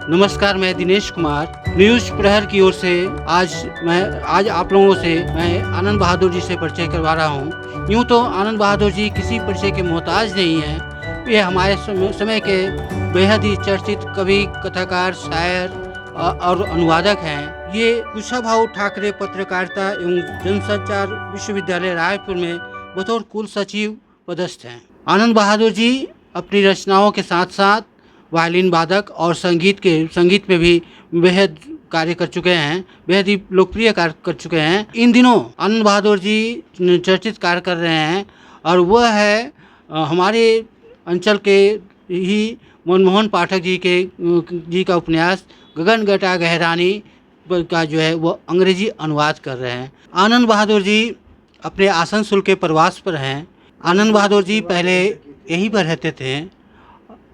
नमस्कार, मैं दिनेश कुमार न्यूज़ प्रहर की ओर से आज आप लोगों से मैं आनंद बहादुर जी से परिचय करवा रहा हूँ। यूँ तो आनंद बहादुर जी किसी परिचय के मोहताज नहीं हैं। ये हमारे समय के बेहद ही चर्चित कवि, कथाकार, शायर और अनुवादक हैं। ये कुशाभाऊ ठाकरे पत्रकारिता एवं जनसंचार विश्वविद्यालय रायपुर में बतौर कुल सचिव पदस्थ हैं। आनंद बहादुर जी अपनी रचनाओं के साथ साथ वायलिन वादक और संगीत में भी बेहद कार्य कर चुके हैं, बेहद ही लोकप्रिय कार्य कर चुके हैं। इन दिनों आनंद बहादुर जी चर्चित कार्य कर रहे हैं और वह है हमारे अंचल के ही मनमोहन पाठक जी का उपन्यास गगन घटा गहरानी का जो है वो अंग्रेजी अनुवाद कर रहे हैं। आनंद बहादुर जी अपने आसनसोल के प्रवास पर हैं। आनंद बहादुर जी पहले यहीं पर रहते थे,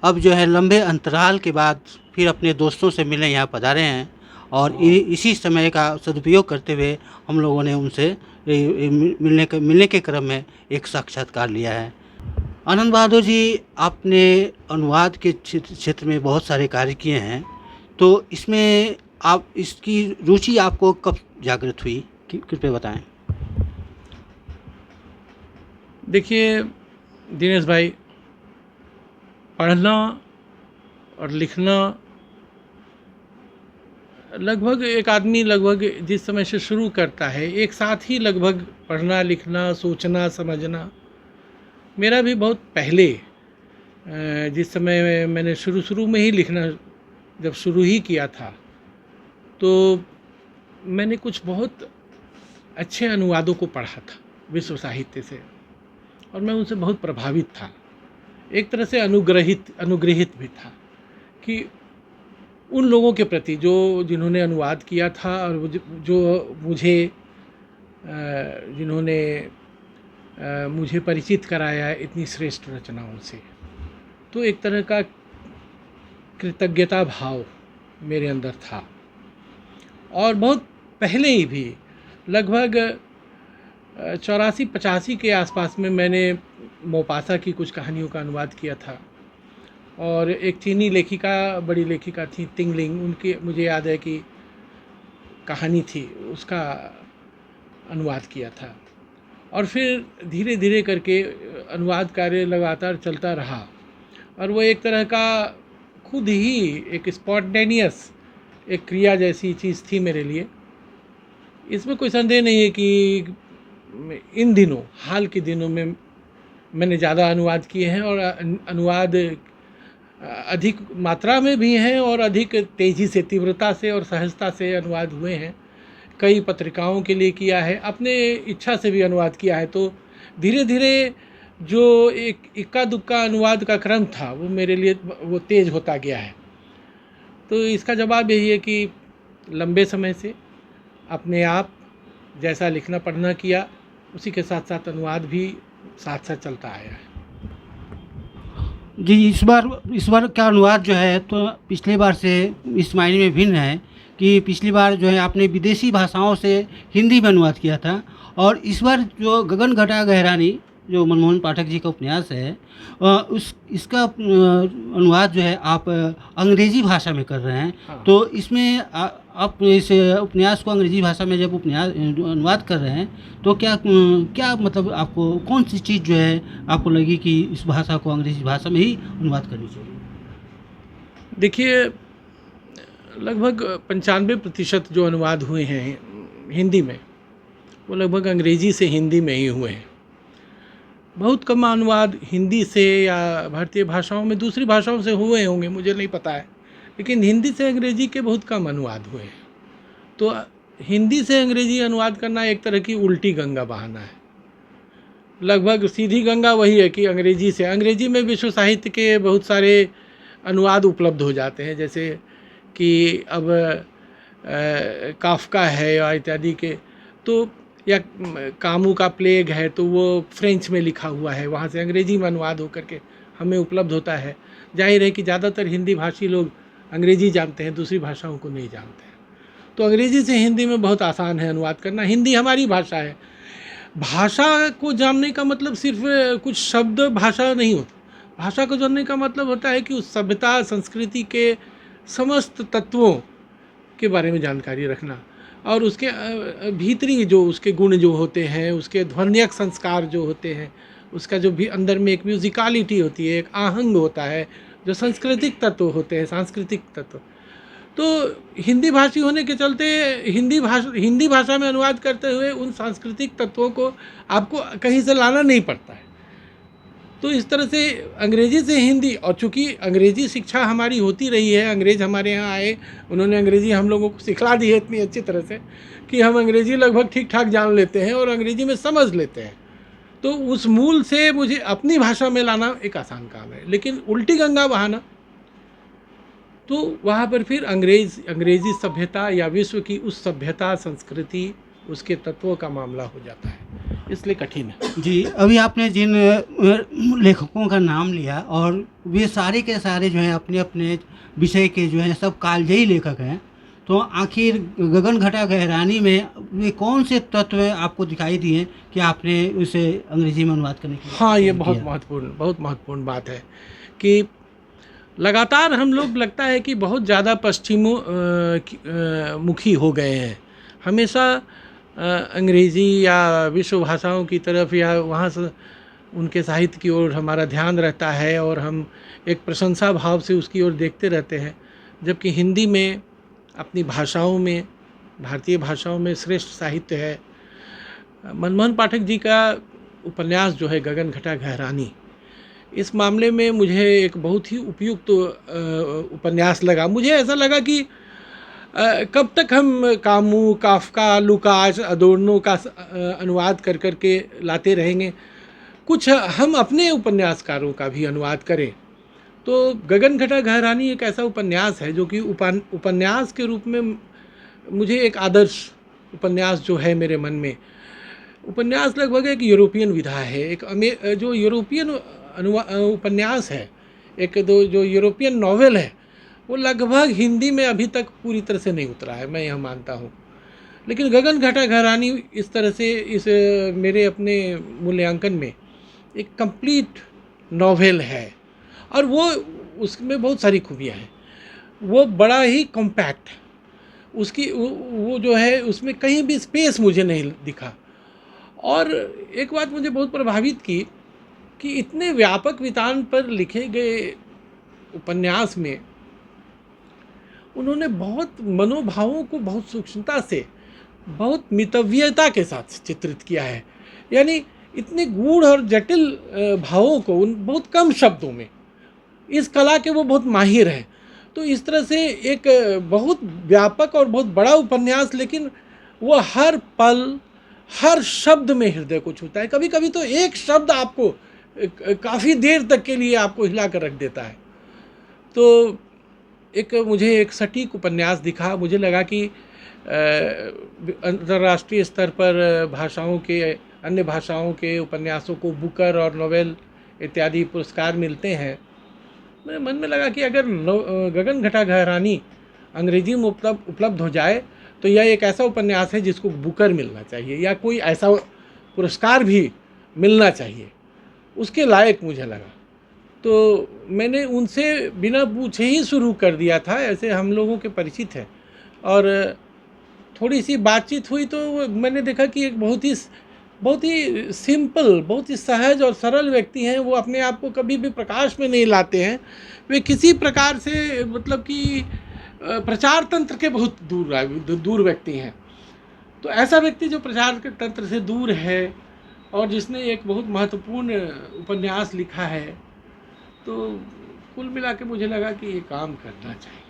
अब जो है लंबे अंतराल के बाद फिर अपने दोस्तों से मिलने यहाँ पधारे हैं और इसी समय का सदुपयोग करते हुए हम लोगों ने उनसे मिलने के क्रम में एक साक्षात्कार लिया है। आनंद बहादुर जी, आपने अनुवाद के क्षेत्र में बहुत सारे कार्य किए हैं, तो इसमें आप इसकी रुचि आपको कब जागृत हुई, कृपया बताएं। देखिए दिनेश भाई, पढ़ना और लिखना लगभग एक आदमी जिस समय से शुरू करता है एक साथ ही लगभग पढ़ना, लिखना, सोचना, समझना। मेरा भी बहुत पहले जिस समय मैंने शुरू में ही लिखना जब शुरू ही किया था, तो मैंने कुछ बहुत अच्छे अनुवादों को पढ़ा था विश्व साहित्य से और मैं उनसे बहुत प्रभावित था। एक तरह से अनुग्रहित भी था कि उन लोगों के प्रति जिन्होंने अनुवाद किया था और जिन्होंने मुझे परिचित कराया इतनी श्रेष्ठ रचनाओं से। तो एक तरह का कृतज्ञता भाव मेरे अंदर था और बहुत पहले ही भी लगभग 84-85 के आसपास में मैंने मोपासा की कुछ कहानियों का अनुवाद किया था और एक चीनी लेखिका, बड़ी लेखिका थी तिंगलिंग, उनकी मुझे याद है कि कहानी थी, उसका अनुवाद किया था। और फिर धीरे धीरे करके अनुवाद कार्य लगातार चलता रहा और वो एक तरह का खुद ही एक स्पॉन्टेनियस एक क्रिया जैसी चीज़ थी मेरे लिए। इसमें कोई संदेह नहीं है कि इन दिनों, हाल के दिनों में मैंने ज़्यादा अनुवाद किए हैं और अनुवाद अधिक मात्रा में भी हैं और अधिक तेज़ी से, तीव्रता से और सहजता से अनुवाद हुए हैं। कई पत्रिकाओं के लिए किया है, अपने इच्छा से भी अनुवाद किया है। तो धीरे धीरे जो एक इक्का दुक्का अनुवाद का क्रम था वो मेरे लिए वो तेज़ होता गया है। तो इसका जवाब यही है कि लंबे समय से अपने आप जैसा लिखना पढ़ना किया, उसी के साथ साथ अनुवाद भी साथ साथ चलता आया है। जी, इस बार का अनुवाद जो है तो पिछले बार से इस मायने में भिन्न है कि पिछली बार जो है आपने विदेशी भाषाओं से हिंदी में अनुवाद किया था और इस बार जो गगन घटा गहरानी जो मनमोहन पाठक जी का उपन्यास है इसका अनुवाद जो है आप अंग्रेजी भाषा में कर रहे हैं। हाँ। तो इसमें आप इस उपन्यास को अंग्रेजी भाषा में जब अनुवाद कर रहे हैं तो क्या मतलब आपको कौन सी चीज़ जो है आपको लगी कि इस भाषा को अंग्रेजी भाषा में ही अनुवाद करनी चाहिए? देखिए, लगभग 95% जो अनुवाद हुए हैं हिंदी में वो लगभग अंग्रेजी से हिंदी में ही हुए हैं। बहुत कम अनुवाद हिंदी से या भारतीय भाषाओं में दूसरी भाषाओं से हुए होंगे, मुझे नहीं पता है, लेकिन हिंदी से अंग्रेजी के बहुत कम अनुवाद हुए हैं। तो हिंदी से अंग्रेजी अनुवाद करना एक तरह की उल्टी गंगा बहाना है। लगभग सीधी गंगा वही है कि अंग्रेजी में विश्व साहित्य के बहुत सारे अनुवाद उपलब्ध हो जाते हैं, जैसे कि अब काफ्का है या इत्यादि के, तो या कामू का प्लेग है तो वो फ्रेंच में लिखा हुआ है, वहाँ से अंग्रेजी में अनुवाद होकर के हमें उपलब्ध होता है। जाहिर है कि ज़्यादातर हिंदी भाषी लोग अंग्रेजी जानते हैं, दूसरी भाषाओं को नहीं जानते हैं। तो अंग्रेजी से हिंदी में बहुत आसान है अनुवाद करना। हिंदी हमारी भाषा है। भाषा को जानने का मतलब सिर्फ कुछ शब्द भाषा नहीं होता। भाषा को जानने का मतलब होता है कि उस सभ्यता, संस्कृति के समस्त तत्वों के बारे में जानकारी रखना, और उसके भीतरी जो उसके गुण जो होते हैं, उसके ध्वन्यक संस्कार जो होते हैं, उसका जो भी अंदर में एक म्यूजिकालिटी होती है, एक आहंग होता है, जो सांस्कृतिक तत्व होते हैं, सांस्कृतिक तत्व। तो हिंदी भाषी होने के चलते हिंदी भाषा में अनुवाद करते हुए उन सांस्कृतिक तत्वों को आपको कहीं से लाना नहीं पड़ता है। तो इस तरह से अंग्रेजी से हिंदी, और चूँकि अंग्रेजी शिक्षा हमारी होती रही है, अंग्रेज हमारे यहाँ आए, उन्होंने अंग्रेजी हम लोगों को सिखला दी है इतनी अच्छी तरह से कि हम अंग्रेजी लगभग ठीक ठाक जान लेते हैं और अंग्रेजी में समझ लेते हैं। तो उस मूल से मुझे अपनी भाषा में लाना एक आसान काम है, लेकिन उल्टी गंगा बहाना, तो वहाँ पर फिर अंग्रेजी सभ्यता या विश्व की उस सभ्यता, संस्कृति, उसके तत्वों का मामला हो जाता है, इसलिए कठिन है। जी, अभी आपने जिन लेखकों का नाम लिया, और वे सारे के सारे जो हैं अपने अपने विषय के जो हैं सब कालजयी लेखक हैं, तो आखिर गगन घटा गहरानी में वे कौन से तत्व आपको दिखाई दिए कि आपने उसे अंग्रेजी में अनुवाद करने की हाँ, ये किया? बहुत महत्वपूर्ण बात है कि लगातार हम लोग लगता है कि बहुत ज़्यादा मुखी हो गए हैं। हमेशा अंग्रेज़ी या विश्व भाषाओं की तरफ या वहाँ से उनके साहित्य की ओर हमारा ध्यान रहता है, और हम एक प्रशंसा भाव से उसकी ओर देखते रहते हैं, जबकि हिंदी में, अपनी भाषाओं में, भारतीय भाषाओं में श्रेष्ठ साहित्य है। मनमोहन पाठक जी का उपन्यास जो है गगन घटा गहरानी, इस मामले में मुझे एक बहुत ही उपयुक्त उपन्यास लगा। मुझे ऐसा लगा कि कब तक हम कामू, काफ्का, लुकास, अदोर्नो का अनुवाद कर कर के लाते रहेंगे, कुछ हम अपने उपन्यासकारों का भी अनुवाद करें। तो गगन घटा गहरानी एक ऐसा उपन्यास है जो कि उपन्यास के रूप में मुझे एक आदर्श उपन्यास जो है मेरे मन में। उपन्यास लगभग एक यूरोपियन विधा है, जो यूरोपियन उपन्यास है, एक दो जो यूरोपियन नॉवेल है, वो लगभग हिंदी में अभी तक पूरी तरह से नहीं उतरा है, मैं यह मानता हूँ। लेकिन गगन घटा गहरानी इस तरह से मेरे अपने मूल्यांकन में एक कंप्लीट नॉवेल है, और वो उसमें बहुत सारी खूबियाँ हैं। वो बड़ा ही कॉम्पैक्ट, उसकी वो जो है उसमें कहीं भी स्पेस मुझे नहीं दिखा। और एक बात मुझे बहुत प्रभावित की कि इतने व्यापक वितान पर लिखे गए उपन्यास में उन्होंने बहुत मनोभावों को बहुत सूक्ष्मता से, बहुत मितव्ययता के साथ चित्रित किया है। यानी इतने गूढ़ और जटिल भावों को उन बहुत कम शब्दों में, इस कला के वो बहुत माहिर हैं। तो इस तरह से एक बहुत व्यापक और बहुत बड़ा उपन्यास, लेकिन वो हर पल, हर शब्द में हृदय को छूता है। कभी कभी तो एक शब्द आपको काफ़ी देर तक के लिए आपको हिला कर रख देता है। तो मुझे एक सटीक उपन्यास दिखा। मुझे लगा कि अंतर्राष्ट्रीय स्तर पर अन्य भाषाओं के उपन्यासों को बुकर और नोवेल इत्यादि पुरस्कार मिलते हैं। मेरे मन में लगा कि अगर गगन घटा गहरानी अंग्रेजी में उपलब्ध हो जाए तो यह एक ऐसा उपन्यास है जिसको बुकर मिलना चाहिए, या कोई ऐसा पुरस्कार भी मिलना चाहिए, उसके लायक मुझे लगा। तो मैंने उनसे बिना पूछे ही शुरू कर दिया था। ऐसे हम लोगों के परिचित हैं, और थोड़ी सी बातचीत हुई तो मैंने देखा कि एक बहुत ही सिंपल, बहुत ही सहज और सरल व्यक्ति हैं। वो अपने आप को कभी भी प्रकाश में नहीं लाते हैं। वे किसी प्रकार से, मतलब कि प्रचार तंत्र के बहुत दूर व्यक्ति हैं। तो ऐसा व्यक्ति जो प्रचार के तंत्र से दूर है और जिसने एक बहुत महत्वपूर्ण उपन्यास लिखा है, तो कुल मिला के मुझे लगा कि ये काम करना चाहिए।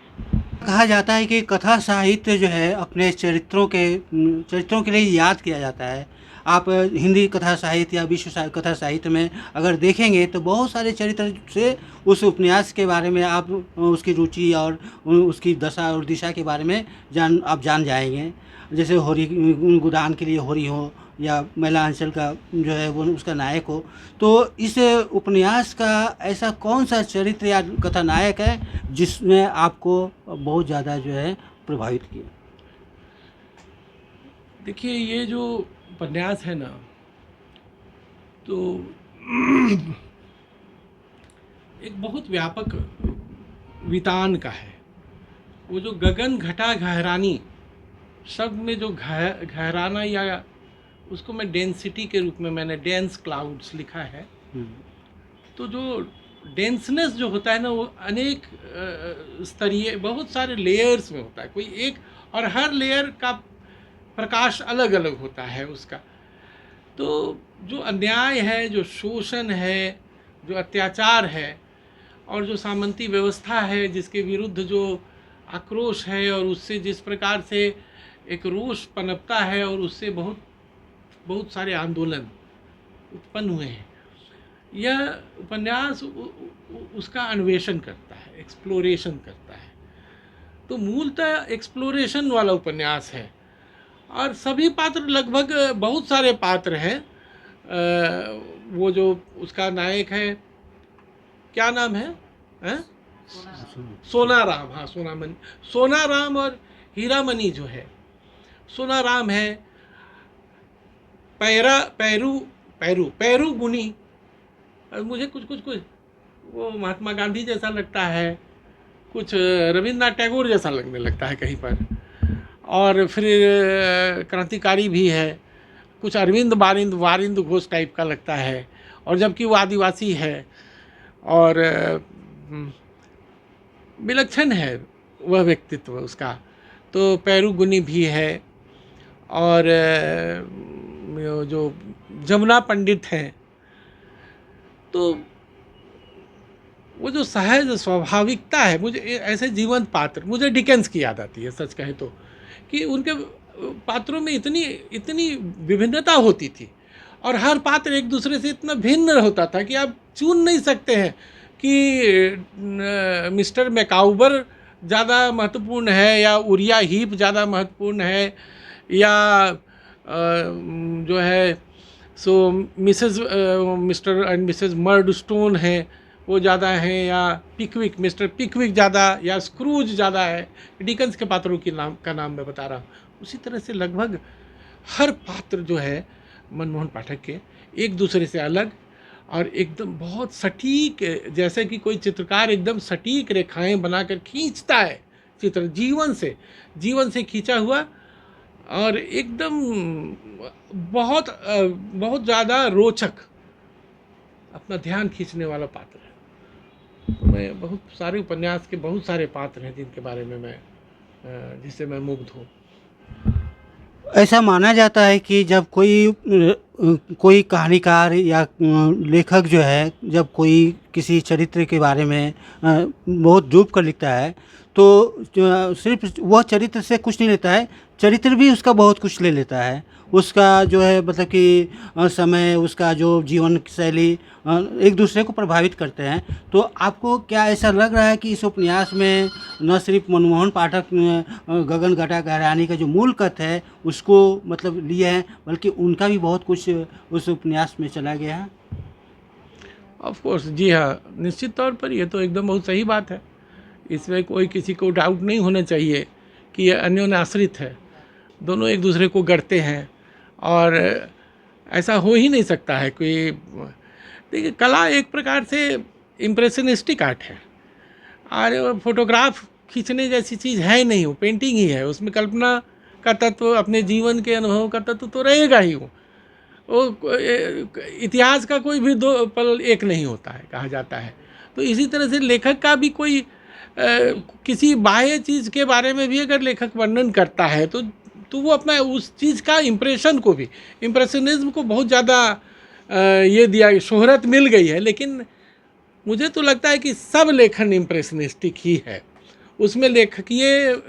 कहा जाता है कि कथा साहित्य जो है अपने चरित्रों के लिए याद किया जाता है। आप हिंदी कथा साहित्य या विश्व कथा साहित्य में अगर देखेंगे तो बहुत सारे चरित्र से उस उपन्यास के बारे में आप उसकी रुचि और उसकी दशा और दिशा के बारे में जान जाएंगे। जैसे होरी गुदान के लिए होरी हो, या महिला अंचल का जो है वो उसका नायक हो। तो इस उपन्यास का ऐसा कौन सा चरित्र या कथानायक है जिसने आपको बहुत ज़्यादा जो है प्रभावित किया? देखिए, ये जो उपन्यास है ना, तो एक बहुत व्यापक वितान का है। वो जो गगन घटा गहरानी शब्द में जो गहराना, या उसको मैं डेंसिटी के रूप में मैंने डेंस क्लाउड्स लिखा है। तो जो डेंसनेस जो होता है ना, वो अनेक स्तरीय बहुत सारे लेयर्स में होता है, कोई एक, और हर लेयर का प्रकाश अलग अलग होता है उसका। तो जो अन्याय है, जो शोषण है, जो अत्याचार है, और जो सामंती व्यवस्था है जिसके विरुद्ध जो आक्रोश है, और उससे जिस प्रकार से एक रोष पनपता है, और उससे बहुत बहुत सारे आंदोलन उत्पन्न हुए हैं, यह उपन्यास उसका अन्वेषण करता है, एक्सप्लोरेशन करता है। तो मूलतः एक्सप्लोरेशन वाला उपन्यास है, और सभी पात्र लगभग, बहुत सारे पात्र हैं। वो जो उसका नायक है, क्या नाम है, हैं? सोनाराम, हाँ सोनाराम और हीरामणि जो है, सोनाराम है, पैरू गुनी, मुझे कुछ वो महात्मा गांधी जैसा लगता है, कुछ रविन्द्रनाथ टैगोर जैसा लगने लगता है कहीं पर, और फिर क्रांतिकारी भी है, कुछ अरविंद वारिंद घोष टाइप का लगता है, और जबकि वो आदिवासी है, और विलक्षण है वह व्यक्तित्व उसका। तो पैरू गुनी भी है, और जो जमुना पंडित हैं, तो वो जो सहज स्वाभाविकता है, मुझे ऐसे जीवंत पात्र, मुझे डिकेंस की याद आती है सच कहें तो, कि उनके पात्रों में इतनी विभिन्नता होती थी, और हर पात्र एक दूसरे से इतना भिन्न होता था कि आप चुन नहीं सकते हैं कि मिस्टर मैकाउबर ज़्यादा महत्वपूर्ण है, या उरिया हीप ज़्यादा महत्वपूर्ण है, या जो है सो मिस्टर एंड मिसेस मर्डस्टोन हैं वो ज़्यादा हैं, या मिस्टर पिकविक ज़्यादा, या स्क्रूज ज़्यादा है। डिकन्स के पात्रों का नाम मैं बता रहा हूँ। उसी तरह से लगभग हर पात्र जो है मनमोहन पाठक के एक दूसरे से अलग, और एकदम बहुत सटीक, जैसे कि कोई चित्रकार एकदम सटीक रेखाएं बनाकर खींचता है चित्र, जीवन से खींचा हुआ, और एकदम बहुत ज़्यादा रोचक, अपना ध्यान खींचने वाला पात्र है। तो मैं बहुत सारे उपन्यास के बहुत सारे पात्र हैं जिनके बारे में जिससे मैं मुग्ध हूँ। ऐसा माना जाता है कि जब कोई कहानीकार या लेखक जो है, जब कोई किसी चरित्र के बारे में बहुत डूब कर लिखता है, तो सिर्फ वह चरित्र से कुछ नहीं लेता है, चरित्र भी उसका बहुत कुछ ले लेता है। उसका जो है मतलब कि समय, उसका जो जीवन शैली एक दूसरे को प्रभावित करते हैं। तो आपको क्या ऐसा लग रहा है कि इस उपन्यास में न सिर्फ मनमोहन पाठक ने गगन घटा गहरानी का जो मूल कथ है उसको मतलब लिए हैं, बल्कि उनका भी बहुत कुछ उस उपन्यास में चला गया है? ऑफ कोर्स, जी हाँ, निश्चित तौर पर ये तो एकदम बहुत सही बात है। इसमें कोई किसी को डाउट नहीं होना चाहिए कि ये अन्योन्याश्रित है, दोनों एक दूसरे को गढ़ते हैं, और ऐसा हो ही नहीं सकता है कोई। देखिए, कला एक प्रकार से इम्प्रेशनिस्टिक आर्ट है, और फोटोग्राफ खींचने जैसी चीज़ है नहीं, वो पेंटिंग ही है। उसमें कल्पना का तत्व, अपने जीवन के अनुभव का तत्व तो रहेगा ही। वो इतिहास का कोई भी दो पल एक नहीं होता है, कहा जाता है। तो इसी तरह से लेखक का भी कोई किसी बाह्य चीज़ के बारे में भी अगर लेखक वर्णन करता है तो वो अपना उस चीज़ का इम्प्रेशन को भी, इम्प्रेशनिज्म को बहुत ज़्यादा ये दिया, शोहरत मिल गई है। लेकिन मुझे तो लगता है कि सब लेखन इम्प्रेशनिस्टिक ही है। उसमें लेखकीय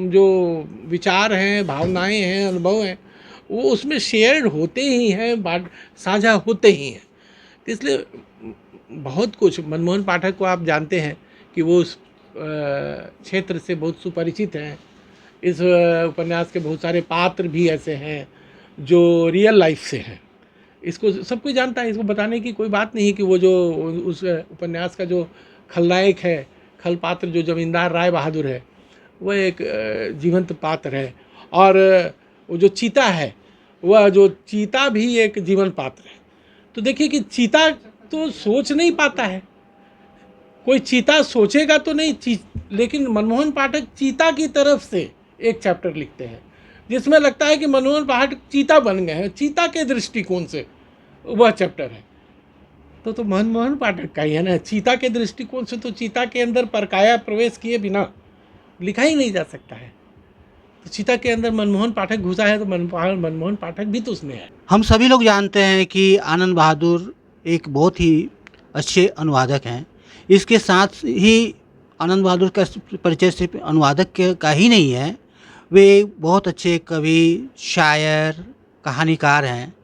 जो विचार हैं, भावनाएं हैं, अनुभव हैं, वो उसमें शेयर्ड होते ही हैं, साझा होते ही हैं। इसलिए बहुत कुछ, मनमोहन पाठक को आप जानते हैं कि वो उस क्षेत्र से बहुत सुपरिचित हैं। इस उपन्यास के बहुत सारे पात्र भी ऐसे हैं जो रियल लाइफ से हैं। इसको सब कोई जानता है, इसको बताने की कोई बात नहीं कि वो जो उस उपन्यास का जो खलनायक है, खल पात्र जो जमींदार राय बहादुर है, वह एक जीवंत पात्र है। और वो जो चीता है, वह जो चीता भी एक जीवंत पात्र है। तो देखिए कि चीता तो सोच नहीं पाता है, कोई चीता सोचेगा तो नहीं, लेकिन मनमोहन पाठक चीता की तरफ से एक चैप्टर लिखते हैं जिसमें लगता है कि मनमोहन पाठक चीता बन गए हैं, चीता के दृष्टिकोण से वह चैप्टर है। तो मनमोहन पाठक का ही है ना, चीता के दृष्टिकोण से तो चीता के अंदर परकाया प्रवेश किए बिना लिखा ही नहीं जा सकता है। तो चीता के अंदर मनमोहन पाठक घुसा है तो मनमोहन पाठक भी तो उसमें है। हम सभी लोग जानते हैं कि आनंद बहादुर एक बहुत ही अच्छे अनुवादक हैं। इसके साथ ही आनंद बहादुर का परिचय सिर्फ अनुवादक का ही नहीं है, वे बहुत अच्छे कवि, शायर, कहानीकार हैं।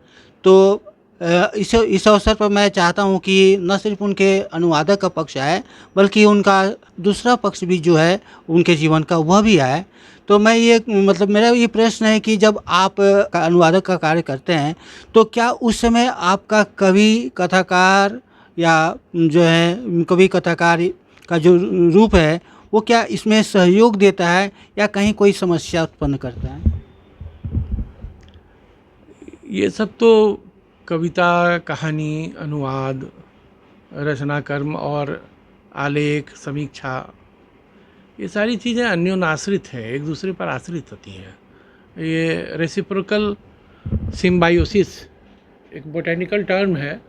तो इस अवसर पर मैं चाहता हूं कि न सिर्फ उनके अनुवादक का पक्ष आए, बल्कि उनका दूसरा पक्ष भी जो है उनके जीवन का, वह भी आए। तो मैं ये मतलब मेरा ये प्रश्न है कि जब आप अनुवादक का कार्य करते हैं तो क्या उस समय आपका कवि कथाकार या जो है कवि कथाकार का जो रूप है वो क्या इसमें सहयोग देता है या कहीं कोई समस्या उत्पन्न करता है? ये सब तो कविता, कहानी, अनुवाद, रचना कर्म और आलेख, समीक्षा, ये सारी चीज़ें अन्योन्याश्रित है, एक दूसरे पर आश्रित होती हैं। ये रेसिप्रोकल सिम्बायोसिस एक बोटेनिकल टर्म है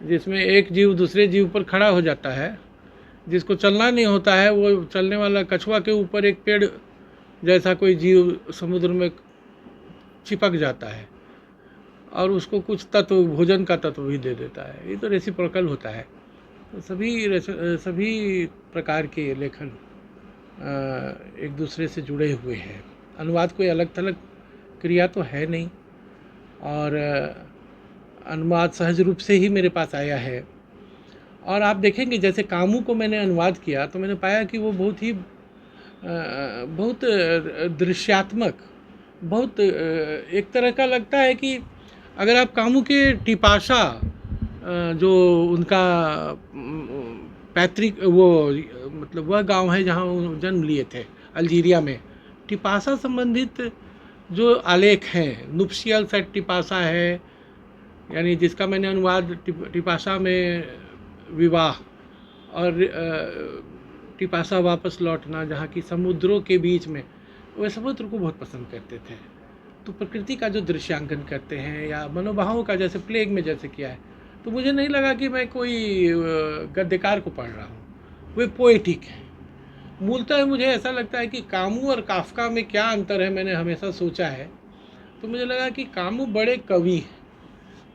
जिसमें एक जीव दूसरे जीव पर खड़ा हो जाता है। जिसको चलना नहीं होता है वो चलने वाला कछुआ के ऊपर एक पेड़ जैसा कोई जीव समुद्र में चिपक जाता है और उसको कुछ तत्व, भोजन का तत्व भी दे देता है। ये तो रेसिप्रोकल होता है। तो सभी प्रकार के लेखन एक दूसरे से जुड़े हुए हैं। अनुवाद कोई अलग थलग क्रिया तो है नहीं, और अनुवाद सहज रूप से ही मेरे पास आया है। और आप देखेंगे जैसे कामू को मैंने अनुवाद किया तो मैंने पाया कि वो बहुत दृश्यात्मक, बहुत एक तरह का लगता है कि अगर आप कामू के टिपाशा, जो उनका पैतृक वो मतलब वह गांव है जहां वो जन्म लिए थे अल्जीरिया में, टिपासा संबंधित जो आलेख हैं, नुप्शियल सेट टिपासा है, यानी जिसका मैंने अनुवाद टिपासा में विवाह, और टिपासा वापस लौटना, जहाँ की समुद्रों के बीच में, वे समुद्र को बहुत पसंद करते थे। तो प्रकृति का जो दृश्यांकन करते हैं या मनोभावों का, जैसे प्लेग में जैसे किया है, तो मुझे नहीं लगा कि मैं कोई गद्यकार को पढ़ रहा हूँ। वे पोएटिक है। मूलतः मुझे ऐसा लगता है कि कामू और काफका में क्या अंतर है, मैंने हमेशा सोचा है। तो मुझे लगा कि कामू बड़े कवि हैं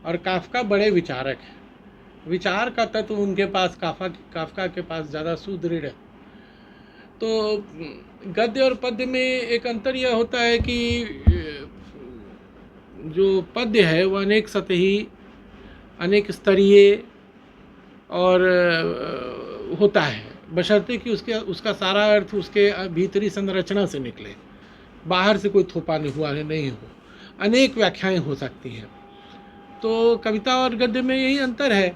और काफका बड़े विचारक हैं। विचार का तत्व उनके पास, काफका के पास ज़्यादा सुदृढ़ है। तो गद्य और पद्य में एक अंतर यह होता है कि जो पद्य है वह अनेक सतही, अनेक स्तरीय और होता है, बशर्ते कि उसका सारा अर्थ उसके भीतरी संरचना से निकले, बाहर से कोई थोपा नहीं हो। अनेक व्याख्याएं हो सकती हैं। तो कविता और गद्य में यही अंतर है।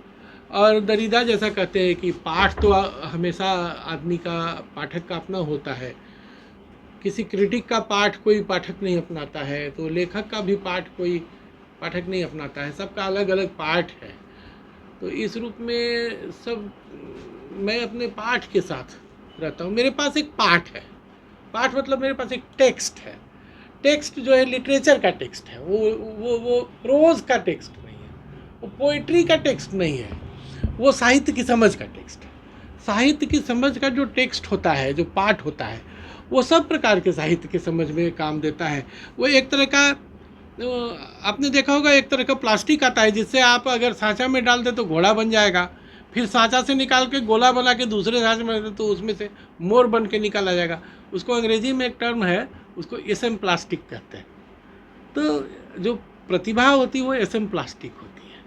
और दरिदा जैसा कहते हैं कि पाठ तो हमेशा आदमी का, पाठक का अपना होता है। किसी क्रिटिक का पाठ कोई पाठक नहीं अपनाता है, तो लेखक का भी पाठ कोई पाठक नहीं अपनाता है। सबका अलग अलग पाठ है। तो इस रूप में सब मैं अपने पाठ के साथ रहता हूँ। मेरे पास एक पाठ है। पाठ मतलब मेरे पास एक टेक्स्ट है। टेक्स्ट जो है लिटरेचर का टेक्स्ट है, वो प्रोज का टेक्स्ट नहीं है, वो पोइट्री का टेक्स्ट नहीं है, वो साहित्य की समझ का टेक्स्ट है। साहित्य की समझ का जो टेक्स्ट होता है, जो पाठ होता है, वो सब प्रकार के साहित्य की समझ में काम देता है। वो एक तरह का, आपने देखा होगा, एक तरह का प्लास्टिक आता है जिससे आप अगर सांचा में डाल दे तो घोड़ा बन जाएगा, फिर सांचा से निकाल के गोला बना के दूसरे सांचे में दे तो उसमें से मोर बन के निकाला जाएगा। उसको अंग्रेजी में एक टर्म है, उसको एसएम प्लास्टिक कहते हैं। तो जो प्रतिभा होती है वो एसएम प्लास्टिक होती है।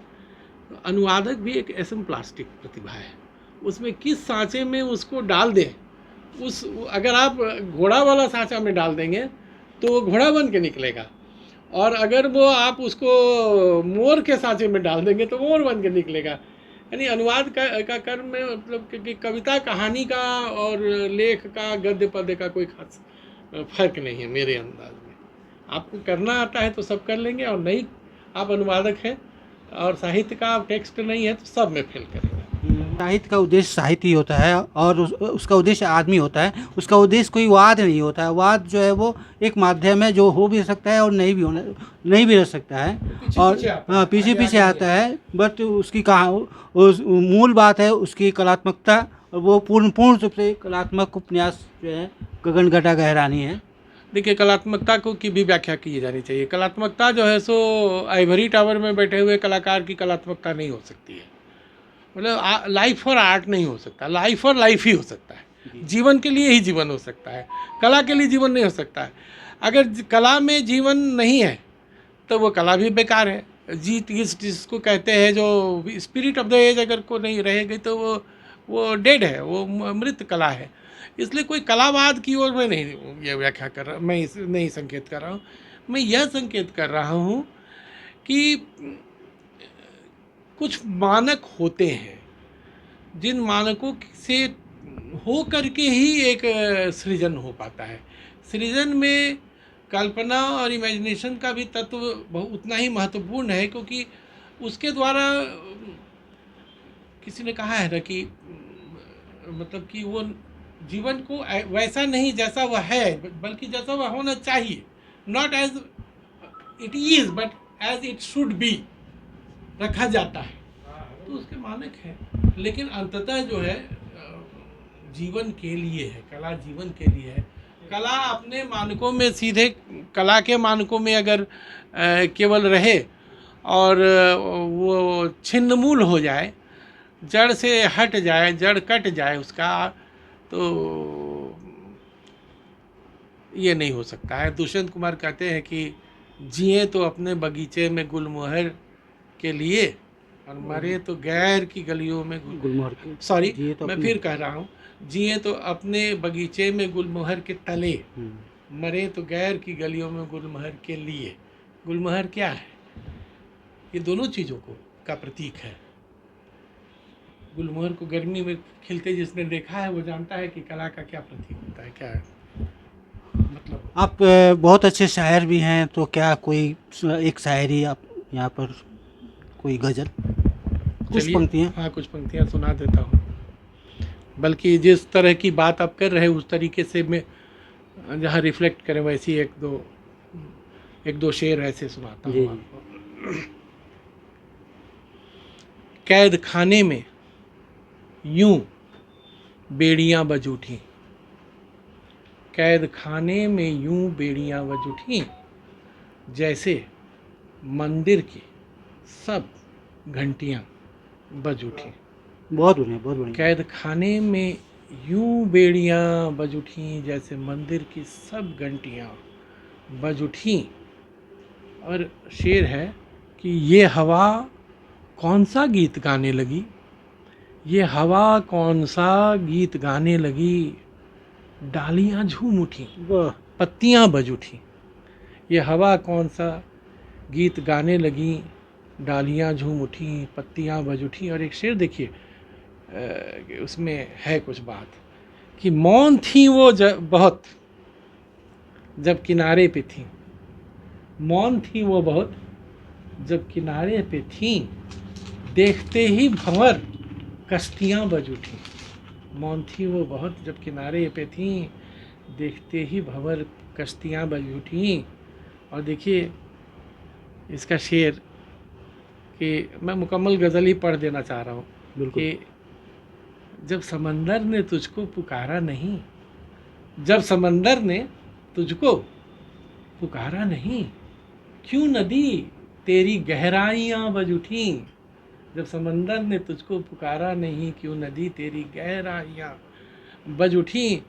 तो अनुवादक भी एक एसएम प्लास्टिक प्रतिभा है। उसमें किस सांचे में उसको डाल दें, अगर आप घोड़ा वाला सांचा में डाल देंगे तो वो घोड़ा बन के निकलेगा, और अगर वो आप उसको मोर के सांचे में डाल देंगे तो मोर बन के निकलेगा। यानी अनुवाद का कर्म में मतलब कि कविता, कहानी का और लेख का, गद्य पद्य का कोई खास फर्क नहीं है मेरे अंदाज में। आपको करना आता है तो सब कर लेंगे, और नहीं आप अनुवादक हैं और साहित्य का टेक्स्ट नहीं है तो सब में फेल करेगा। साहित्य का उद्देश्य साहित्य ही होता है और उसका उद्देश्य आदमी होता है। उसका उद्देश्य कोई वाद नहीं होता है। वाद जो है वो एक माध्यम है जो हो भी सकता है और नहीं भी रह सकता है। और पीछे आता हाँ, है, पीछे आगे पीछे आगे आता है, बट उसकी कहा उस मूल बात है उसकी कलात्मकता, और वो पूर्ण रूप से कलात्मक उपन्यास जो है गगन घटा गहरानी है। देखिए, कलात्मकता को की भी व्याख्या की जानी चाहिए। कलात्मकता जो है सो आइवरी टावर में बैठे हुए कलाकार की कलात्मकता नहीं हो सकती है। मतलब लाइफ और आर्ट नहीं हो सकता, लाइफ और लाइफ ही हो सकता है। जीवन के लिए ही जीवन हो सकता है, कला के लिए जीवन नहीं हो सकता है। अगर कला में जीवन नहीं है तो वो कला भी बेकार है। जीत जिसको कहते हैं, जो स्पिरिट ऑफ द एज अगर को नहीं रहेगी तो वो डेड है, वो मृत कला है। इसलिए कोई कलावाद की ओर मैं नहीं ये व्याख्या कर रहा, मैं नहीं संकेत कर रहा हूँ। मैं यह संकेत कर रहा हूँ कि कुछ मानक होते हैं जिन मानकों से हो करके ही एक सृजन हो पाता है। सृजन में कल्पना और इमेजिनेशन का भी तत्व उतना ही महत्वपूर्ण है, क्योंकि उसके द्वारा किसी ने कहा है ना कि मतलब कि वो जीवन को वैसा नहीं जैसा वह है, बल्कि जैसा वह होना चाहिए, not as it is but as it should be रखा जाता है। तो उसके मानक हैं, लेकिन अंततः जो है जीवन के लिए है, कला जीवन के लिए है। कला अपने मानकों में सीधे कला के मानकों में अगर केवल रहे और वो छिन्नमूल हो जाए, जड़ से हट जाए, जड़ कट जाए उसका, तो ये नहीं हो सकता है। दुष्यंत कुमार कहते हैं कि जिए तो अपने बगीचे में गुलमोहर के लिए और मरे तो गैर की गलियों में गुलमोहर सॉरी तो मैं फिर कह रहा हूँ, जिए तो अपने बगीचे में गुलमोहर के तले, मरे तो गैर की गलियों में गुलमोहर के लिए। गुलमोहर क्या है? ये दोनों चीज़ों का प्रतीक है। गुलमोहर को गर्मी में खिलते जिसने देखा है वो जानता है कि कला का क्या प्रतीक होता है, क्या है मतलब। आप बहुत अच्छे शायर भी हैं, तो क्या कोई एक शायरी आप यहाँ पर, कोई गजल, कुछ पंक्तियाँ? हाँ, कुछ पंक्तियाँ सुना देता हूँ। बल्कि जिस तरह की बात आप कर रहे हैं उस तरीके से मैं जहाँ रिफ्लेक्ट करें वैसी एक दो शेर ऐसे सुनाता हूँ आपको। कैद खाने में यूं बेड़ियां बज उठी, कैद खाने में यूं बेड़ियां बज उठी, जैसे मंदिर की सब घंटियां बज उठी। बहुत बढ़िया, बहुत बढ़िया। कैद खाने में यूं बेड़ियां बज उठी, जैसे मंदिर की सब घंटियां बज उठी। और शेर है कि ये हवा कौन सा गीत गाने लगी, ये हवा कौन सा गीत गाने लगी, डालियां झूम उठी, पत्तियां बज उठी। ये हवा कौन सा गीत गाने लगी, डालियां झूम उठी, पत्तियां बज उठी। और एक शेर देखिए, उसमें है कुछ बात कि मौन थी वो बहुत जब किनारे पे थी, मौन थी वो बहुत जब किनारे पे थी, देखते ही भंवर कश्तियाँ बज उठी। मौन थी वो बहुत जब किनारे पे थी, देखते ही भंवर कश्तियाँ बज उठी। और देखिए इसका शेर कि मैं मुकम्मल गज़ल ही पढ़ देना चाह रहा हूँ कि जब समंदर ने तुझको पुकारा नहीं, जब समंदर ने तुझको पुकारा नहीं, क्यों नदी तेरी गहराइयाँ बज उठी। जब समंदर ने तुझको पुकारा नहीं, क्यों नदी तेरी गहराइयाँ बज उठी।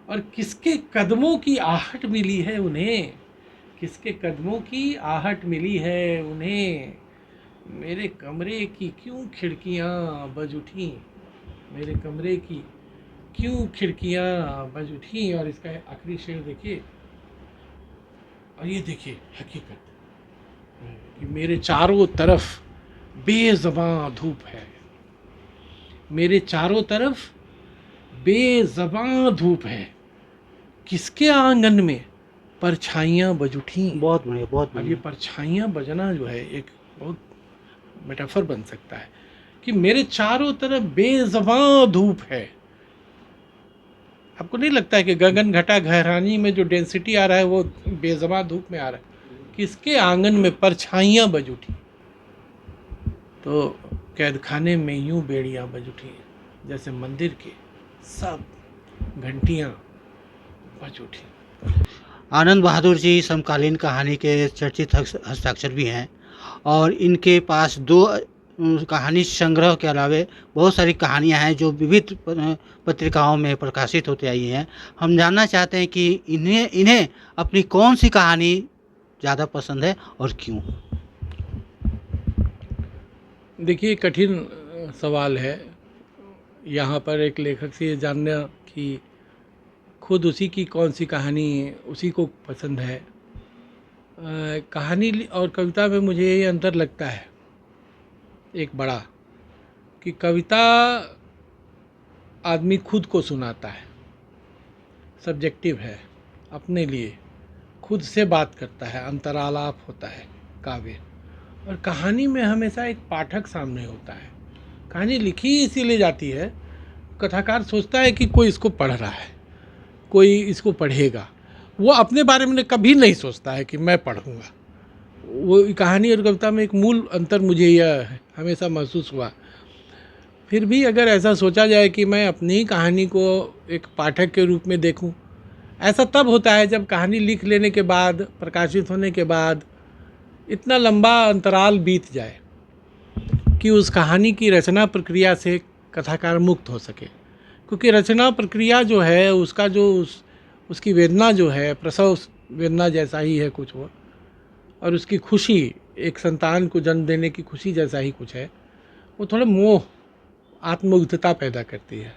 और किसके कदमों की आहट मिली है उन्हें, किसके कदमों की आहट मिली है उन्हें, मेरे कमरे की क्यों खिड़कियाँ बज उठी, मेरे कमरे की क्यों खिड़कियाँ बज उठी। और इसका आखिरी शेर देखिए, और ये देखिए हकीकत कि मेरे चारों तरफ बेज़बां धूप है, मेरे चारों तरफ बेज़बां धूप है, किसके आंगन में परछाइयाँ बज उठी। बहुत बढ़िया, बहुत अब ये परछाइयाँ बजना जो है एक बहुत मेटाफर बन सकता है कि मेरे चारों तरफ बेज़बां धूप है। आपको नहीं लगता है कि गगन घटा घरानी में जो डेंसिटी आ रहा है वो बेज़बां धूप में आ रहा है? किसके आंगन में परछाइयाँ बज उठी, तो कैद खाने में यूं बेड़ियाँ बज उठी जैसे मंदिर के सब घंटियाँ बज उठी। आनंद बहादुर जी समकालीन कहानी के चर्चित हस्ताक्षर भी हैं और इनके पास दो कहानी संग्रह के अलावे बहुत सारी कहानियां हैं जो विविध पत्रिकाओं में प्रकाशित होती आई हैं। हम जानना चाहते हैं कि इन्हें इन्हें अपनी कौन सी कहानी ज़्यादा पसंद है और क्यों। देखिए, कठिन सवाल है यहाँ पर एक लेखक से ये जानना कि खुद उसी की कौन सी कहानी उसी को पसंद है। कहानी और कविता में मुझे ये अंतर लगता है एक बड़ा, कि कविता आदमी खुद को सुनाता है, सब्जेक्टिव है, अपने लिए खुद से बात करता है, अंतरालाप होता है काव्य। और कहानी में हमेशा एक पाठक सामने होता है। कहानी लिखी इसीलिए जाती है, कथाकार सोचता है कि कोई इसको पढ़ रहा है, कोई इसको पढ़ेगा। वो अपने बारे में कभी नहीं सोचता है कि मैं पढ़ूंगा। वो कहानी और कविता में एक मूल अंतर मुझे यह हमेशा महसूस हुआ। फिर भी अगर ऐसा सोचा जाए कि मैं अपनी ही कहानी को एक पाठक के रूप में देखूं, ऐसा तब होता है जब कहानी लिख लेने के बाद, प्रकाशित होने के बाद इतना लंबा अंतराल बीत जाए कि उस कहानी की रचना प्रक्रिया से कथाकार मुक्त हो सके। क्योंकि रचना प्रक्रिया जो है उसका जो उसकी वेदना जो है, प्रसव वेदना जैसा ही है कुछ वो, और उसकी खुशी, एक संतान को जन्म देने की खुशी जैसा ही कुछ है। वो थोड़ा मोह, आत्ममुग्धता पैदा करती है।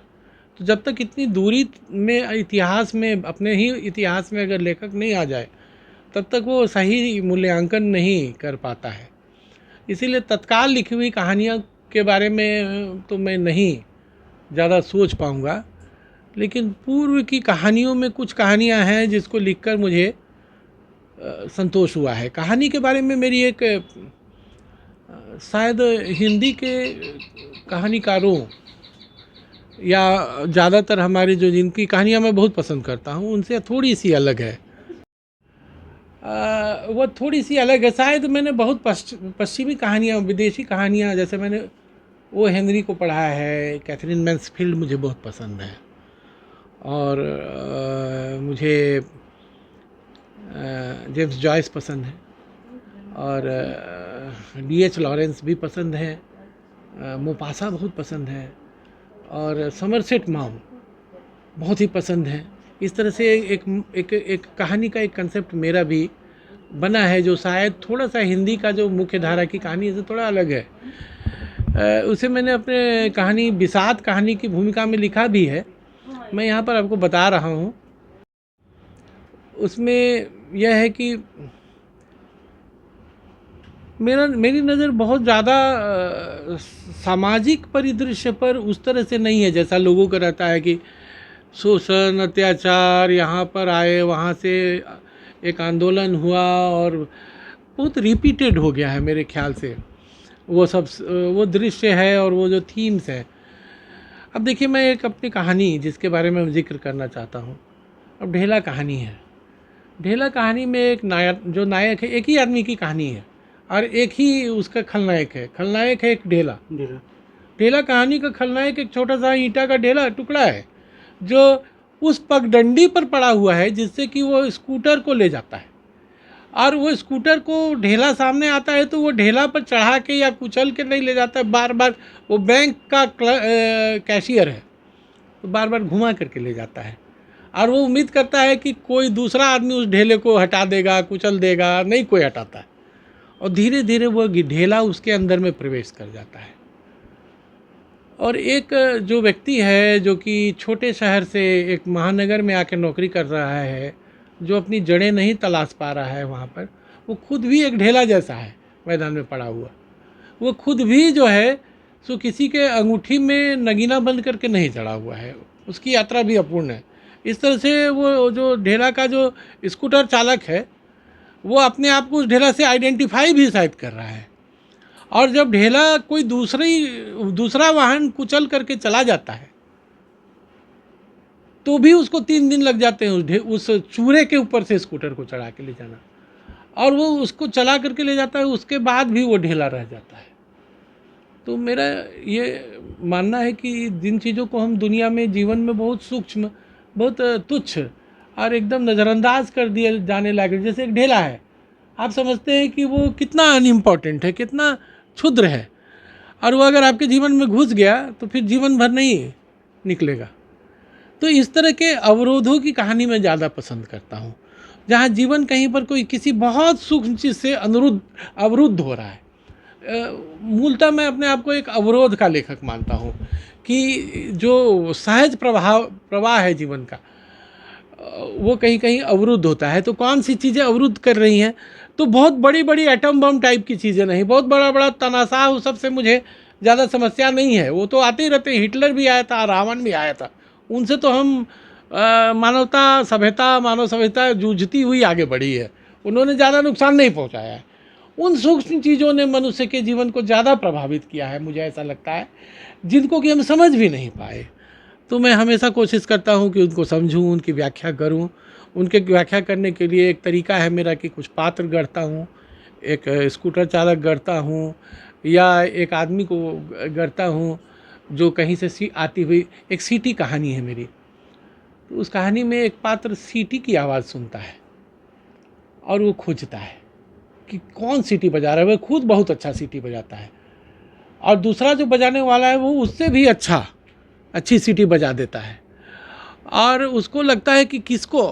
तो जब तक इतनी दूरी में इतिहास में, अपने ही इतिहास में अगर लेखक नहीं आ जाए, तब तक वो सही मूल्यांकन नहीं कर पाता है। इसीलिए तत्काल लिखी हुई कहानियों के बारे में तो मैं नहीं ज़्यादा सोच पाऊँगा, लेकिन पूर्व की कहानियों में कुछ कहानियाँ हैं जिसको लिखकर मुझे संतोष हुआ है। कहानी के बारे में मेरी एक शायद हिंदी के कहानीकारों या ज़्यादातर हमारे जो जिनकी कहानियाँ मैं बहुत पसंद करता हूँ उनसे थोड़ी सी अलग है। वो थोड़ी सी अलग है। शायद मैंने बहुत पश्चिमी कहानियाँ, विदेशी कहानियाँ, जैसे मैंने वो हेनरी को पढ़ा है, कैथरीन मैन्सफील्ड मुझे बहुत पसंद है, और मुझे जेम्स जॉयस पसंद है, और D.H. लॉरेंस भी पसंद है, मोपासा बहुत पसंद है, और समरसेट मॉम बहुत ही पसंद है। इस तरह से एक कहानी का एक कंसेप्ट मेरा भी बना है जो शायद थोड़ा सा हिंदी का जो मुख्य धारा की कहानी है से थोड़ा अलग है। उसे मैंने अपने कहानी बिसात कहानी की भूमिका में लिखा भी है, मैं यहाँ पर आपको बता रहा हूँ। उसमें यह है कि मेरी नज़र बहुत ज़्यादा सामाजिक परिदृश्य पर उस तरह से नहीं है जैसा लोगों का रहता है कि शोषण, अत्याचार, यहाँ पर आए, वहाँ से एक आंदोलन हुआ, और बहुत रिपीटेड हो गया है मेरे ख्याल से वो सब, वो दृश्य है और वो जो थीम्स हैं। अब देखिए, मैं एक अपनी कहानी जिसके बारे में जिक्र करना चाहता हूँ, अब ढेला कहानी है। ढेला कहानी में एक जो नायक है, एक ही आदमी की कहानी है और एक ही उसका खलनायक है। खलनायक है एक ढेला। ढेला कहानी का खलनायक एक छोटा सा ईंटा का ढेला टुकड़ा है जो उस पगडंडी पर पड़ा हुआ है जिससे कि वो स्कूटर को ले जाता है, और वो स्कूटर को ढेला सामने आता है तो वो ढेला पर चढ़ा के या कुचल के नहीं ले जाता है, बार बार वो बैंक का कैशियर है तो बार बार घुमा करके ले जाता है, और वो उम्मीद करता है कि कोई दूसरा आदमी उस ढेले को हटा देगा, कुचल देगा, नहीं कोई हटाता है, और धीरे धीरे वो ढेला उसके अंदर में प्रवेश कर जाता है। और एक जो व्यक्ति है जो कि छोटे शहर से एक महानगर में आके नौकरी कर रहा है, जो अपनी जड़ें नहीं तलाश पा रहा है वहाँ पर, वो खुद भी एक ढेला जैसा है मैदान में पड़ा हुआ। वो खुद भी जो है सो किसी के अंगूठी में नगीना बंद करके नहीं चढ़ा हुआ है, उसकी यात्रा भी अपूर्ण है। इस तरह से वो जो ढेला का जो स्कूटर चालक है वो अपने आप को उस ढेला से आइडेंटिफाई भी शायद कर रहा है, और जब ढेला कोई दूसरा वाहन कुचल करके चला जाता है तो भी उसको 3 दिन लग जाते हैं उस चूरे के ऊपर से स्कूटर को चढ़ा के ले जाना, और वो उसको चला करके ले जाता है, उसके बाद भी वो ढेला रह जाता है। तो मेरा ये मानना है कि जिन चीज़ों को हम दुनिया में जीवन में बहुत सूक्ष्म, बहुत तुच्छ और एकदम नज़रअंदाज कर दिए जाने लगे, जैसे एक ढेला है, आप समझते हैं कि वो कितना अनइम्पॉर्टेंट है, कितना क्षुद्र है, और वो अगर आपके जीवन में घुस गया तो फिर जीवन भर नहीं निकलेगा। तो इस तरह के अवरोधों की कहानी मैं ज़्यादा पसंद करता हूँ, जहाँ जीवन कहीं पर कोई किसी बहुत सूक्ष्म चीज़ से अवरुद्ध हो रहा है। मूलतः मैं अपने आप को एक अवरोध का लेखक मानता हूँ कि जो सहज प्रवाह है जीवन का, वो कहीं कहीं अवरुद्ध होता है। तो कौन सी चीज़ें अवरुद्ध कर रही हैं? तो बहुत बड़ी बड़ी एटम बम टाइप की चीज़ें नहीं, बहुत बड़ा बड़ा तनाशाह, उस सबसे मुझे ज़्यादा समस्या नहीं है। वो तो आते ही रहते, हिटलर भी आया था, रावण भी आया था, उनसे तो हम मानव सभ्यता जूझती हुई आगे बढ़ी है, उन्होंने ज़्यादा नुकसान नहीं पहुँचाया है। उन सूक्ष्म चीज़ों ने मनुष्य के जीवन को ज़्यादा प्रभावित किया है, मुझे ऐसा लगता है, जिनको कि हम समझ भी नहीं पाए। तो मैं हमेशा कोशिश करता हूँ कि उनको समझूँ, उनकी व्याख्या करूँ। उनके व्याख्या करने के लिए एक तरीका है मेरा कि कुछ पात्र गढ़ता हूँ, एक स्कूटर चालक गढ़ता हूँ, या एक आदमी को गढ़ता हूँ जो कहीं से आती हुई एक सीटी कहानी है मेरी। तो उस कहानी में एक पात्र सीटी की आवाज़ सुनता है और वो खोजता है कि कौन सीटी बजा रहा है। वह खुद बहुत अच्छा सीटी बजाता है, और दूसरा जो बजाने वाला है वो उससे भी अच्छी सीटी बजा देता है, और उसको लगता है कि किसको,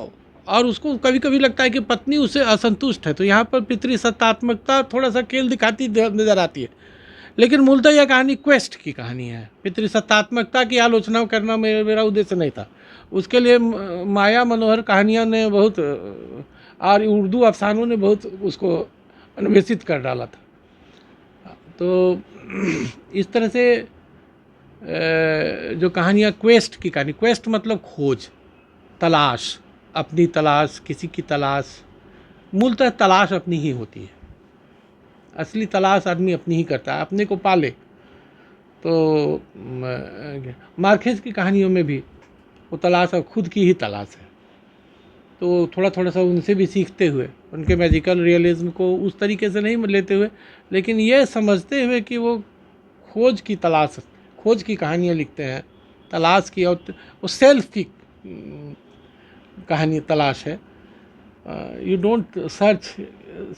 और उसको कभी कभी लगता है कि पत्नी उससे असंतुष्ट है। तो यहाँ पर पितृसत्तात्मकता थोड़ा सा खेल दिखाती नज़र आती है, लेकिन मूलतः यह कहानी क्वेस्ट की कहानी है। पितृसत्तात्मकता की आलोचना करना मेरा उद्देश्य नहीं था। उसके लिए माया मनोहर कहानियाँ ने बहुत, और उर्दू अफसानों ने बहुत उसको अन्वेषित कर डाला था। तो इस तरह से जो कहानियाँ क्वेस्ट की कहानी, क्वेस्ट मतलब खोज, तलाश, अपनी तलाश, किसी की तलाश, मूलतः तलाश अपनी ही होती है। असली तलाश आदमी अपनी ही करता है, अपने को पाले। तो मार्केस की कहानियों में भी वो तलाश खुद की ही तलाश है। तो थोड़ा थोड़ा सा उनसे भी सीखते हुए, उनके मैजिकल रियलिज्म को उस तरीके से नहीं लेते हुए, लेकिन ये समझते हुए कि वो खोज की कहानियाँ लिखते हैं, तलाश की, और वो सेल्फ की कहानी तलाश है। You don't search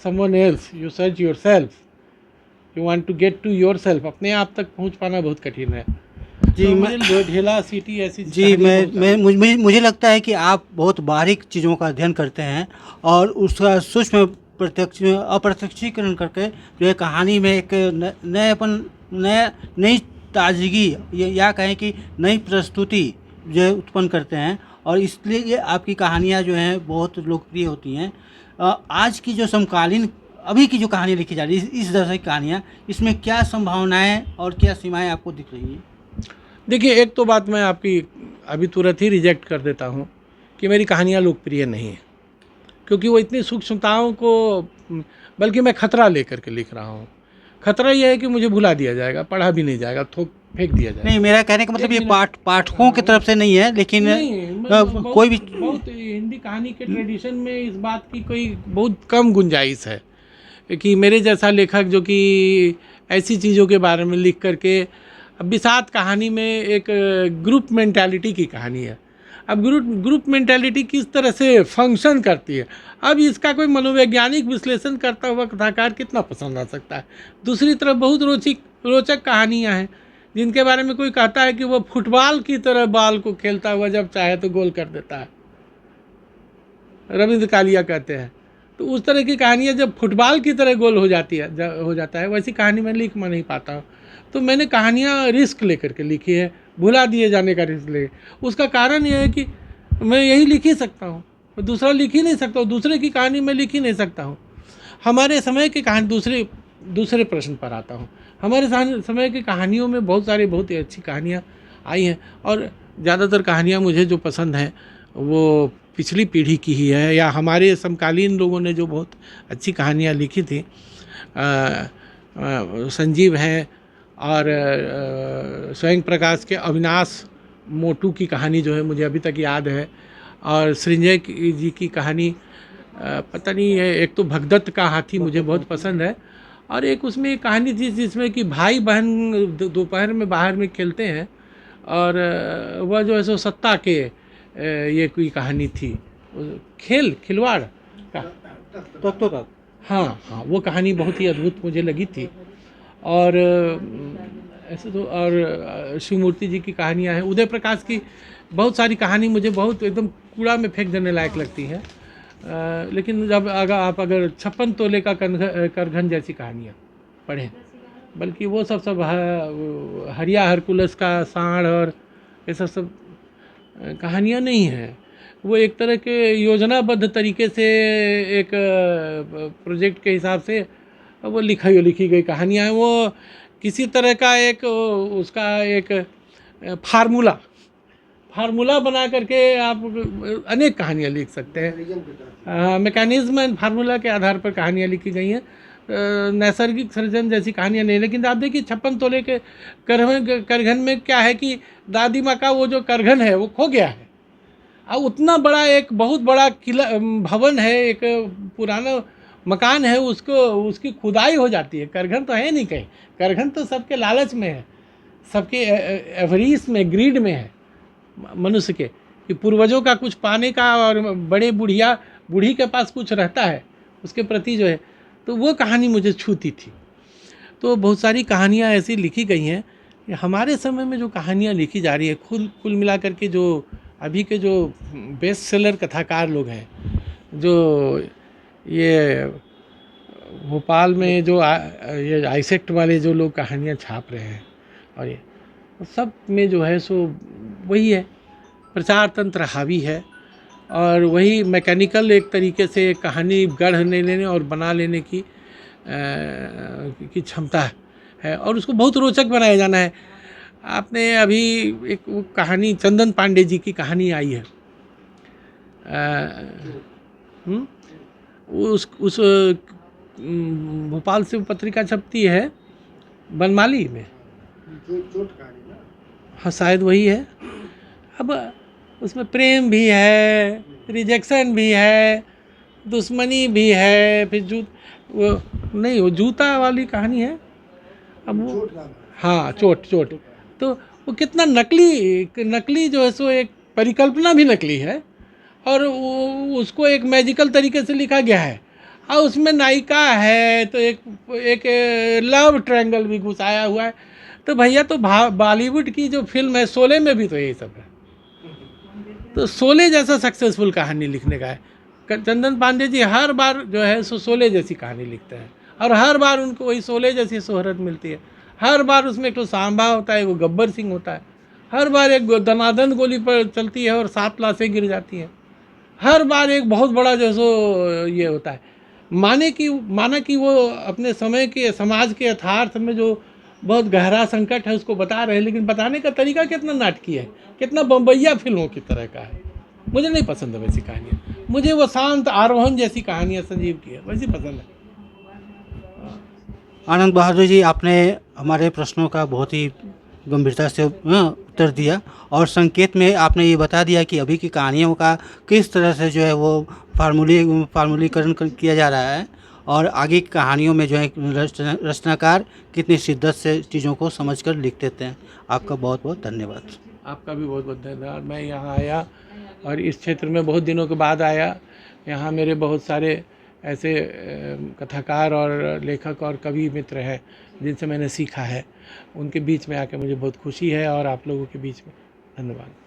someone else, you search yourself, you want to get to yourself. अपने आप तक पहुंच पाना बहुत कठिन है। जी, तो मैं मुझे ढेला सीटी ऐसी जी मुझे लगता है कि आप बहुत बारीक चीज़ों का अध्ययन करते हैं और उसका सूक्ष्म अप्रत्यक्षीकरण करके जो है कहानी में एक नई ताजगी या कहें कि नई प्रस्तुति जो है उत्पन्न करते हैं, और इसलिए ये आपकी कहानियाँ जो हैं बहुत लोकप्रिय होती हैं। आज की जो समकालीन अभी की जो कहानी लिखी जा रही है, इस तरह की कहानियाँ, इसमें क्या संभावनाएं और क्या सीमाएं आपको दिख रही हैं? देखिए, एक तो बात मैं आपकी अभी तुरंत ही रिजेक्ट कर देता हूँ कि मेरी कहानियाँ लोकप्रिय नहीं है, क्योंकि वो इतनी सूक्ष्मताओं को, बल्कि मैं खतरा लेकर के लिख रहा हूँ। खतरा यह है कि मुझे भुला दिया जाएगा, पढ़ा भी नहीं जाएगा, फेंक दिया जाएगा। नहीं, मेरा कहने का मतलब ये पाठकों की तरफ से नहीं है, लेकिन कोई भी बहुत हिंदी कहानी के ट्रेडिशन में इस बात की कोई बहुत कम गुंजाइश है कि मेरे जैसा लेखक जो कि ऐसी चीज़ों के बारे में लिख करके, अब बिसात कहानी में एक ग्रुप मेंटालिटी की कहानी है। अब ग्रुप मेंटालिटी किस तरह से फंक्शन करती है, अब इसका कोई मनोवैज्ञानिक विश्लेषण करता हुआ कथाकार कितना पसंद आ सकता है। दूसरी तरफ बहुत रोचक कहानियाँ हैं जिनके बारे में कोई कहता है कि वो फुटबॉल की तरह बॉल को खेलता हुआ जब चाहे तो गोल कर देता है, रविंद्र कालिया कहते हैं। तो उस तरह की कहानियाँ जब फुटबॉल की तरह गोल हो जाता है, वैसी कहानी मैं लिख नहीं पाता हूँ। तो मैंने कहानियाँ रिस्क लेकर के लिखी है, भुला दिए जाने का रिस्क ले। उसका कारण यह है कि मैं यही लिख ही सकता हूँ, दूसरा लिख ही नहीं सकता हूँ, दूसरे की कहानी मैं लिख ही नहीं सकता हूँ। हमारे समय की कहानी, दूसरे प्रश्न पर आता हूँ। हमारे समय की कहानियों में बहुत ही अच्छी कहानियाँ आई हैं, और ज़्यादातर कहानियाँ मुझे जो पसंद हैं वो पिछली पीढ़ी की ही है, या हमारे समकालीन लोगों ने जो बहुत अच्छी कहानियाँ लिखी थी। संजीव हैं, और स्वयं प्रकाश के अविनाश मोटू की कहानी जो है मुझे अभी तक याद है। और सृंजय जी की कहानी पता नहीं है, एक तो भगदत्त का हाथी मुझे बहुत पसंद है, और एक उसमें एक कहानी थी जिसमें कि भाई बहन दोपहर में बाहर में खेलते हैं, और वह जो है सो सत्ता के ये कोई कहानी थी, खिलवाड़ का तत्व तक। हाँ हाँ, वो कहानी बहुत ही अद्भुत मुझे लगी थी। और ऐसे तो और शिवमूर्ति जी की कहानियाँ हैं, उदय प्रकाश की बहुत सारी कहानी मुझे बहुत एकदम कूड़ा में फेंक देने लायक लगती है। लेकिन जब अगर 56 तोले का करघन जैसी कहानियाँ पढ़ें, बल्कि वो सब हरिया हरकुलस का सांड और ये सब कहानियाँ नहीं हैं। वो एक तरह के योजनाबद्ध तरीके से एक प्रोजेक्ट के हिसाब से वो लिखी गई कहानियाँ हैं। वो किसी तरह का एक उसका एक फार्मूला बना करके आप अनेक कहानियाँ लिख सकते हैं। मैकेनिज्म एंड फार्मूला के आधार पर कहानियाँ लिखी गई हैं। नैसर्गिक सृजन जैसी कहानियाँ नहीं। लेकिन आप देखिए 56 तोले के करघन में क्या है कि दादी माँ का वो जो करघन है वो खो गया है। अब उतना बड़ा एक बहुत बड़ा किला भवन है, एक पुराना मकान है, उसकी खुदाई हो जाती है। करघन तो है नहीं कहीं, करघन तो सबके लालच में है, सबके एवरीज में, ग्रीड में है मनुष्य के, कि पूर्वजों का कुछ पाने का, और बड़े बूढ़ी के पास कुछ रहता है उसके प्रति जो है। तो वो कहानी मुझे छूती थी। तो बहुत सारी कहानियाँ ऐसी लिखी गई हैं। हमारे समय में जो कहानियाँ लिखी जा रही है, कुल मिला करके जो अभी के जो बेस्ट सेलर कथाकार लोग हैं, जो ये भोपाल में जो ये आइसेक्ट वाले जो लोग कहानियाँ छाप रहे हैं, और ये सब में जो है सो वही है, प्रचार तंत्र हावी है, और वही मैकेनिकल एक तरीके से कहानी गढ़ लेने और बना लेने की क्षमता है, और उसको बहुत रोचक बनाया जाना है। आपने अभी एक वो कहानी चंदन पांडे जी की कहानी आई है, उस भोपाल से पत्रिका छपती है बनमाली में, हाँ शायद वही है। अब उसमें प्रेम भी है, रिजेक्शन भी है, दुश्मनी भी है, फिर वो जूता वाली कहानी है। अब वो हाँ चोट तो वो कितना नकली जो है सो एक परिकल्पना भी नकली है, और वो उसको एक मैजिकल तरीके से लिखा गया है। और उसमें नायिका है तो एक लव ट्रायंगल भी घुसाया हुआ है। तो भैया तो बॉलीवुड की जो फिल्म है शोले में भी तो यही सब है। तो शोले जैसा सक्सेसफुल कहानी लिखने का है। चंदन पांडे जी हर बार जो है सो शोले जैसी कहानी लिखते हैं, और हर बार उनको वही शोले जैसी शोहरत मिलती है। हर बार उसमें एक तो सांबा होता है, वो गब्बर सिंह होता है। हर बार एक दनादन गोली पर चलती है और 7 लाशें गिर जाती हैं। हर बार एक बहुत बड़ा जो सो ये होता है। माना कि वो अपने समय के समाज के यथार्थ में जो बहुत गहरा संकट है उसको बता रहे हैं, लेकिन बताने का तरीका कितना नाटकीय है, कितना बम्बैया फिल्मों की तरह का है। मुझे नहीं पसंद है वैसी कहानियाँ। मुझे वो शांत आरोहण जैसी कहानियाँ संजीव की है वैसी पसंद है। आनंद बहादुर जी, आपने हमारे प्रश्नों का बहुत ही गंभीरता से उत्तर दिया, और संकेत में आपने ये बता दिया कि अभी की कहानियों का किस तरह से जो है वो फार्मूलीकरण किया जा रहा है, और आगे की कहानियों में जो है रचनाकार कितनी शिद्दत से चीज़ों को समझकर लिख देते हैं। आपका बहुत बहुत धन्यवाद। आपका भी बहुत बहुत धन्यवाद। मैं यहाँ आया, और इस क्षेत्र में बहुत दिनों के बाद आया। यहाँ मेरे बहुत सारे ऐसे कथाकार और लेखक और कवि मित्र हैं जिनसे मैंने सीखा है। उनके बीच में आके मुझे बहुत खुशी है, और आप लोगों के बीच में धन्यवाद।